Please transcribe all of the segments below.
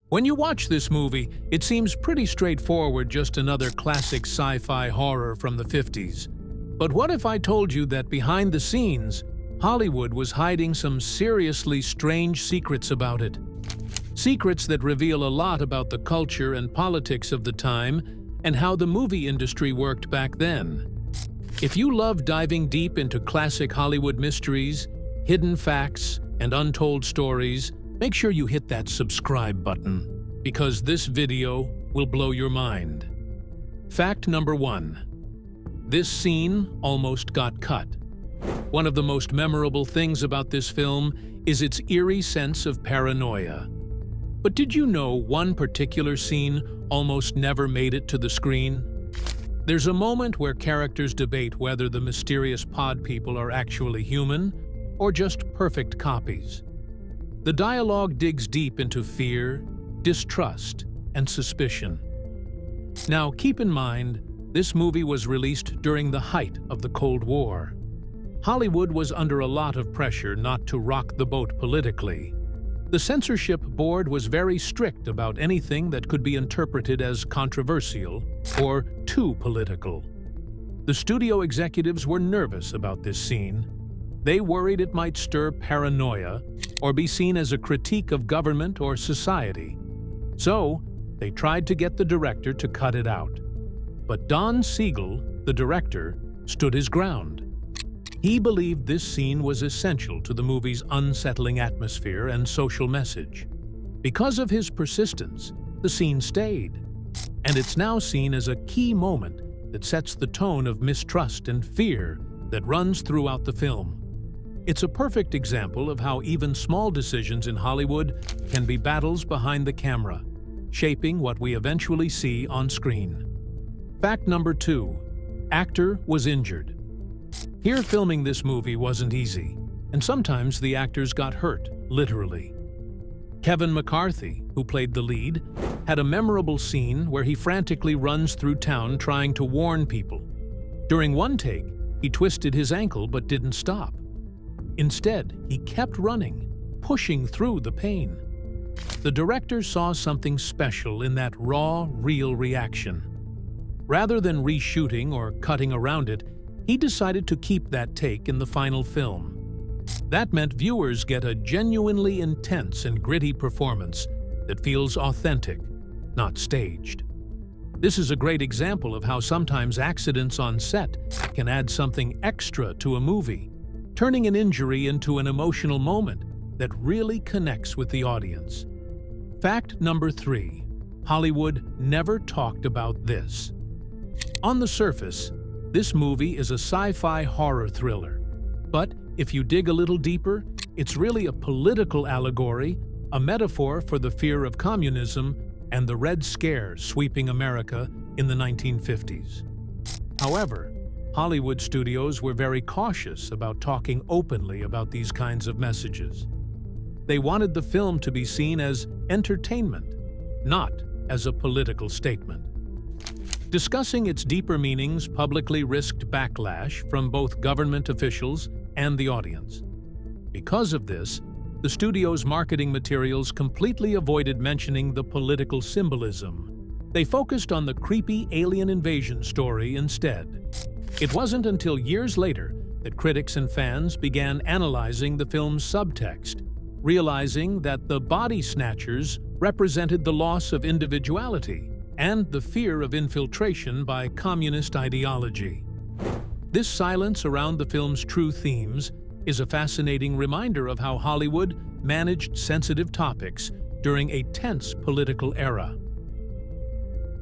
When you watch this movie, it seems pretty straightforward, just another classic sci-fi horror from the 50s. But what if I told you that behind the scenes, Hollywood was hiding some seriously strange secrets about it? Secrets that reveal a lot about the culture and politics of the time and how the movie industry worked back then. If you love diving deep into classic Hollywood mysteries, hidden facts, and untold stories, make sure you hit that subscribe button, because this video will blow your mind. Fact number 1. This scene almost got cut. One of the most memorable things about this film is its eerie sense of paranoia. But did you know one particular scene almost never made it to the screen? There's a moment where characters debate whether the mysterious pod people are actually human or just perfect copies. The dialogue digs deep into fear, distrust, and suspicion. Now, keep in mind, this movie was released during the height of the Cold War. Hollywood was under a lot of pressure not to rock the boat politically. The censorship board was very strict about anything that could be interpreted as controversial or too political. The studio executives were nervous about this scene. They worried it might stir paranoia or be seen as a critique of government or society. So, they tried to get the director to cut it out. But Don Siegel, the director, stood his ground. He believed this scene was essential to the movie's unsettling atmosphere and social message. Because of his persistence, the scene stayed, and it's now seen as a key moment that sets the tone of mistrust and fear that runs throughout the film. It's a perfect example of how even small decisions in Hollywood can be battles behind the camera, shaping what we eventually see on screen. Fact number 2. Actor was injured. Here, filming this movie wasn't easy, and sometimes the actors got hurt, literally. Kevin McCarthy, who played the lead, had a memorable scene where he frantically runs through town trying to warn people. During one take, he twisted his ankle but didn't stop. Instead, he kept running, pushing through the pain. The director saw something special in that raw, real reaction. Rather than reshooting or cutting around it, he decided to keep that take in the final film. That meant viewers get a genuinely intense and gritty performance that feels authentic, not staged. This is a great example of how sometimes accidents on set can add something extra to a movie, turning an injury into an emotional moment that really connects with the audience. Fact number 3. Hollywood never talked about this. On the surface, this movie is a sci-fi horror thriller. But if you dig a little deeper, it's really a political allegory, a metaphor for the fear of communism and the Red Scare sweeping America in the 1950s. However, Hollywood studios were very cautious about talking openly about these kinds of messages. They wanted the film to be seen as entertainment, not as a political statement. Discussing its deeper meanings publicly risked backlash from both government officials and the audience. Because of this, the studio's marketing materials completely avoided mentioning the political symbolism. They focused on the creepy alien invasion story instead. It wasn't until years later that critics and fans began analyzing the film's subtext, realizing that the Body Snatchers represented the loss of individuality and the fear of infiltration by communist ideology. This silence around the film's true themes is a fascinating reminder of how Hollywood managed sensitive topics during a tense political era.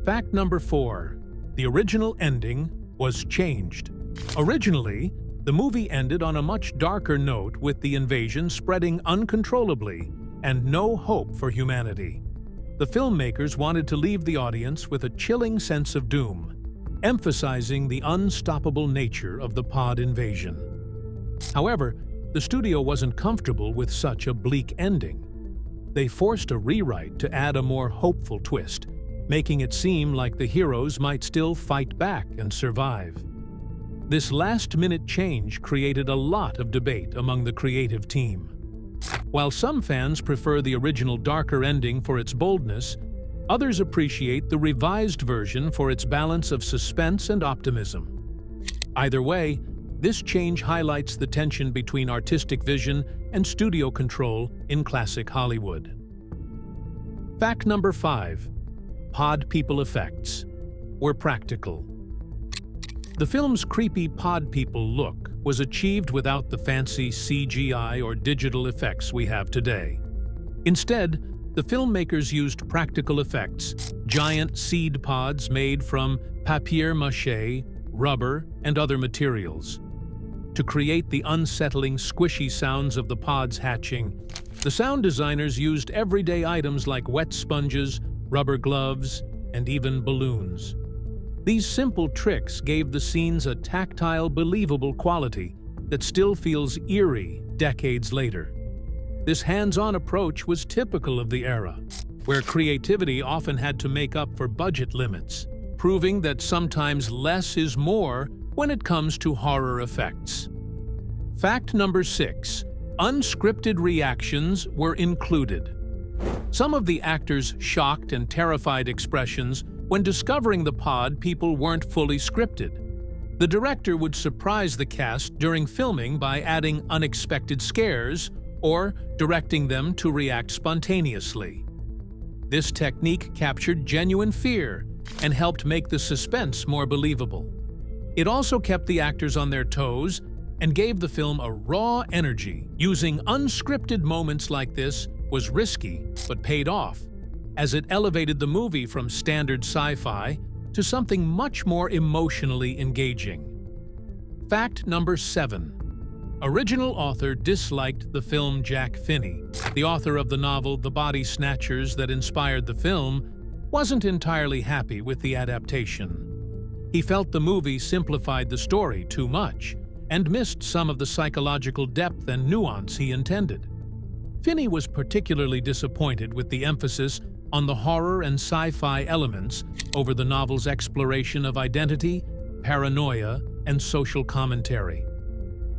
Fact number 4. The original ending was changed. Originally, the movie ended on a much darker note, with the invasion spreading uncontrollably and no hope for humanity. The filmmakers wanted to leave the audience with a chilling sense of doom, emphasizing the unstoppable nature of the pod invasion. However, the studio wasn't comfortable with such a bleak ending. They forced a rewrite to add a more hopeful twist, making it seem like the heroes might still fight back and survive. This last-minute change created a lot of debate among the creative team. While some fans prefer the original darker ending for its boldness, others appreciate the revised version for its balance of suspense and optimism. Either way, this change highlights the tension between artistic vision and studio control in classic Hollywood. Fact number 5. Pod people effects were practical. The film's creepy pod people look was achieved without the fancy CGI or digital effects we have today. Instead, the filmmakers used practical effects, giant seed pods made from papier-mâché, rubber, and other materials. To create the unsettling, squishy sounds of the pods hatching, the sound designers used everyday items like wet sponges, rubber gloves, and even balloons. These simple tricks gave the scenes a tactile, believable quality that still feels eerie decades later. This hands-on approach was typical of the era, where creativity often had to make up for budget limits, proving that sometimes less is more when it comes to horror effects. Fact number 6. Unscripted reactions were included. Some of the actors' shocked and terrified expressions when discovering the pod people weren't fully scripted. The director would surprise the cast during filming by adding unexpected scares or directing them to react spontaneously. This technique captured genuine fear and helped make the suspense more believable. It also kept the actors on their toes and gave the film a raw energy. Using unscripted moments like this was risky but paid off, as it elevated the movie from standard sci-fi to something much more emotionally engaging. Fact number 7. Original author disliked the film. Jack Finney, the author of the novel The Body Snatchers that inspired the film, wasn't entirely happy with the adaptation. He felt the movie simplified the story too much and missed some of the psychological depth and nuance he intended. Finney was particularly disappointed with the emphasis on the horror and sci-fi elements over the novel's exploration of identity, paranoia, and social commentary.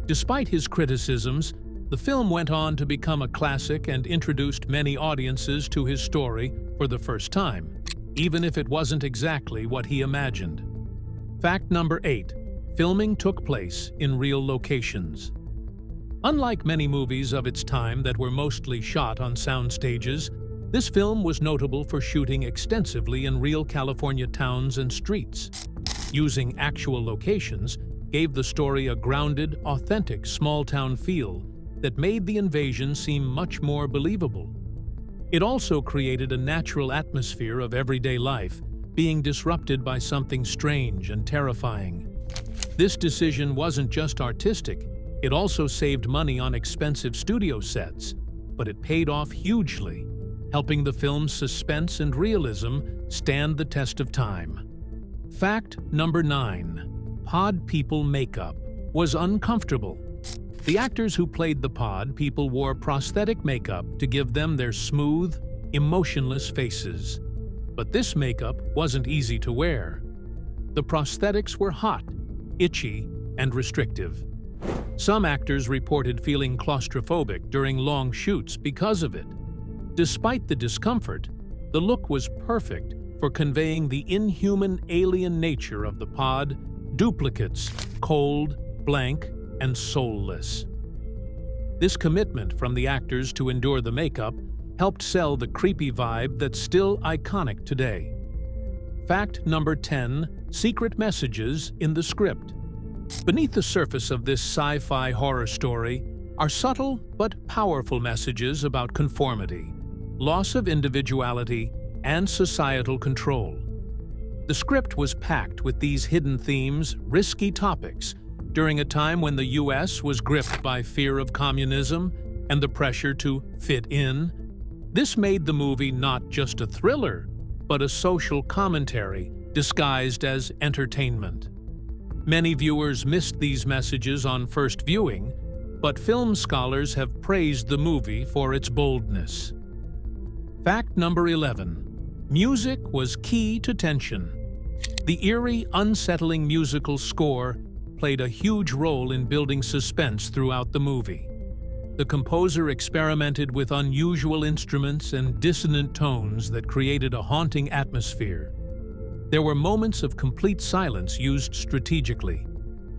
Despite his criticisms, the film went on to become a classic and introduced many audiences to his story for the first time, even if it wasn't exactly what he imagined. Fact number 8. Filming took place in real locations. Unlike many movies of its time that were mostly shot on sound stages, this film was notable for shooting extensively in real California towns and streets. Using actual locations gave the story a grounded, authentic small-town feel that made the invasion seem much more believable. It also created a natural atmosphere of everyday life, being disrupted by something strange and terrifying. This decision wasn't just artistic, it also saved money on expensive studio sets, but it paid off hugely, helping the film's suspense and realism stand the test of time. Fact number 9. Pod people makeup was uncomfortable. The actors who played the pod people wore prosthetic makeup to give them their smooth, emotionless faces. But this makeup wasn't easy to wear. The prosthetics were hot, itchy, and restrictive. Some actors reported feeling claustrophobic during long shoots because of it. Despite the discomfort, the look was perfect for conveying the inhuman alien nature of the pod, duplicates, cold, blank, and soulless. This commitment from the actors to endure the makeup helped sell the creepy vibe that's still iconic today. Fact number 10. Secret messages in the script. Beneath the surface of this sci-fi horror story are subtle but powerful messages about conformity, loss of individuality, and societal control. The script was packed with these hidden themes, risky topics, during a time when the U.S. was gripped by fear of communism and the pressure to fit in. This made the movie not just a thriller, but a social commentary disguised as entertainment. Many viewers missed these messages on first viewing, but film scholars have praised the movie for its boldness. Fact number 11. Music was key to tension. The eerie, unsettling musical score played a huge role in building suspense throughout the movie. The composer experimented with unusual instruments and dissonant tones that created a haunting atmosphere. There were moments of complete silence used strategically,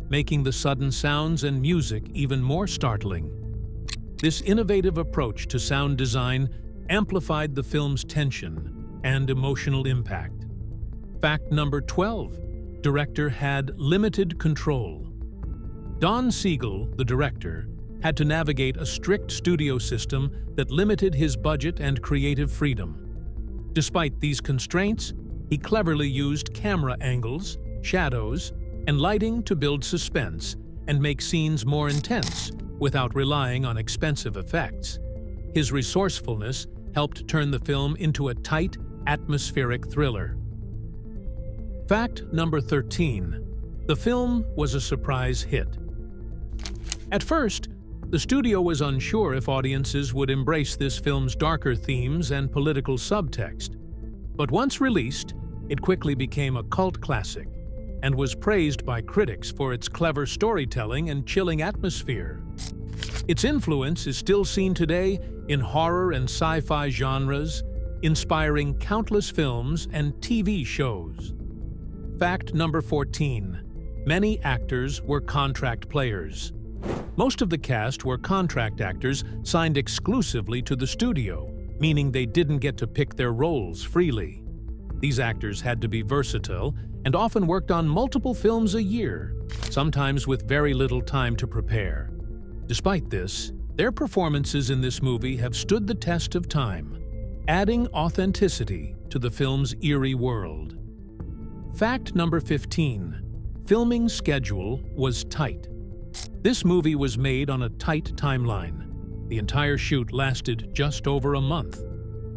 making the sudden sounds and music even more startling. This innovative approach to sound design amplified the film's tension and emotional impact. Fact number 12. Director had limited control. Don Siegel, the director, had to navigate a strict studio system that limited his budget and creative freedom. Despite these constraints, he cleverly used camera angles, shadows, and lighting to build suspense and make scenes more intense without relying on expensive effects. His resourcefulness helped turn the film into a tight, atmospheric thriller. Fact number 13. The film was a surprise hit. At first, the studio was unsure if audiences would embrace this film's darker themes and political subtext. But once released, it quickly became a cult classic and was praised by critics for its clever storytelling and chilling atmosphere. Its influence is still seen today in horror and sci-fi genres, inspiring countless films and TV shows. Fact number 14. Many actors were contract players. Most of the cast were contract actors signed exclusively to the studio, meaning they didn't get to pick their roles freely. These actors had to be versatile and often worked on multiple films a year, sometimes with very little time to prepare. Despite this, their performances in this movie have stood the test of time, adding authenticity to the film's eerie world. Fact number 15. Filming schedule was tight. This movie was made on a tight timeline. The entire shoot lasted just over a month.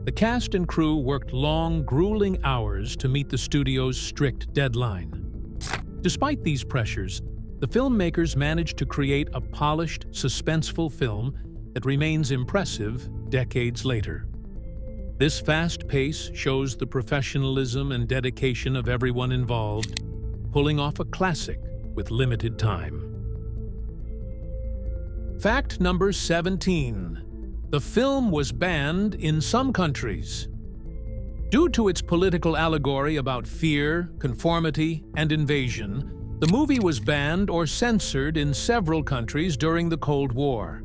The cast and crew worked long, grueling hours to meet the studio's strict deadline. Despite these pressures, the filmmakers managed to create a polished, suspenseful film that remains impressive decades later. This fast pace shows the professionalism and dedication of everyone involved, pulling off a classic with limited time. Fact number 17. The film was banned in some countries. Due to its political allegory about fear, conformity, and invasion, the movie was banned or censored in several countries during the Cold War.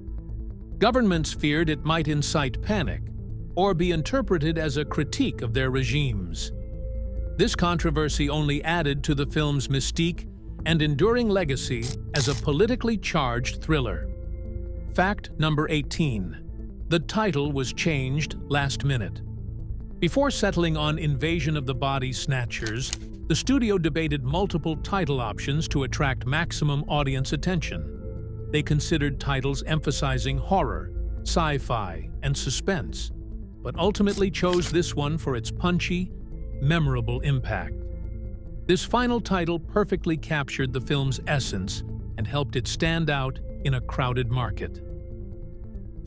Governments feared it might incite panic or be interpreted as a critique of their regimes. This controversy only added to the film's mystique and enduring legacy as a politically charged thriller. Fact number 18. The title was changed last minute. Before settling on Invasion of the Body Snatchers, the studio debated multiple title options to attract maximum audience attention. They considered titles emphasizing horror, sci-fi, and suspense, but ultimately chose this one for its punchy, memorable impact. This final title perfectly captured the film's essence and helped it stand out in a crowded market.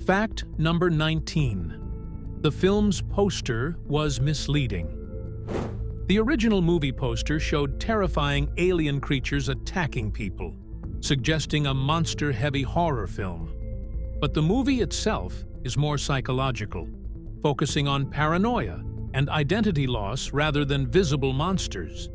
Fact number 19. The film's poster was misleading. The original movie poster showed terrifying alien creatures attacking people, suggesting a monster-heavy horror film. But the movie itself is more psychological, focusing on paranoia and identity loss rather than visible monsters.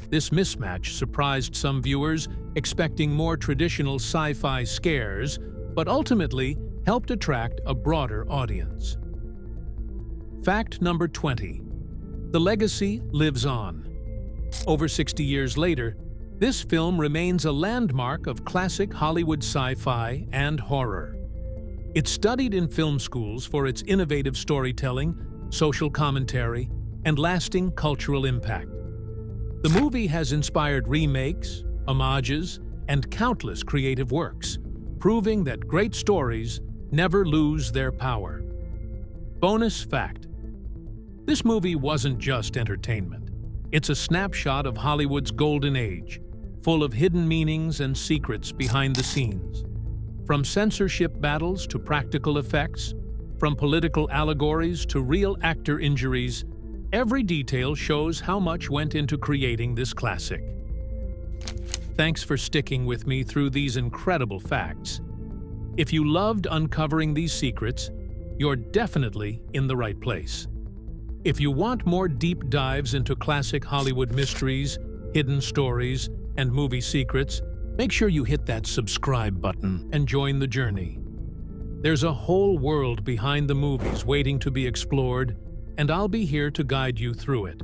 This mismatch surprised some viewers, expecting more traditional sci-fi scares, but ultimately helped attract a broader audience. Fact number 20. The legacy lives on. Over 60 years later, this film remains a landmark of classic Hollywood sci-fi and horror. It's studied in film schools for its innovative storytelling, social commentary, and lasting cultural impact. The movie has inspired remakes, homages, and countless creative works, proving that great stories never lose their power. Bonus fact. This movie wasn't just entertainment. It's a snapshot of Hollywood's golden age, full of hidden meanings and secrets behind the scenes. From censorship battles to practical effects, from political allegories to real actor injuries, every detail shows how much went into creating this classic. Thanks for sticking with me through these incredible facts. If you loved uncovering these secrets, you're definitely in the right place. If you want more deep dives into classic Hollywood mysteries, hidden stories, and movie secrets, make sure you hit that subscribe button and join the journey. There's a whole world behind the movies waiting to be explored, and I'll be here to guide you through it.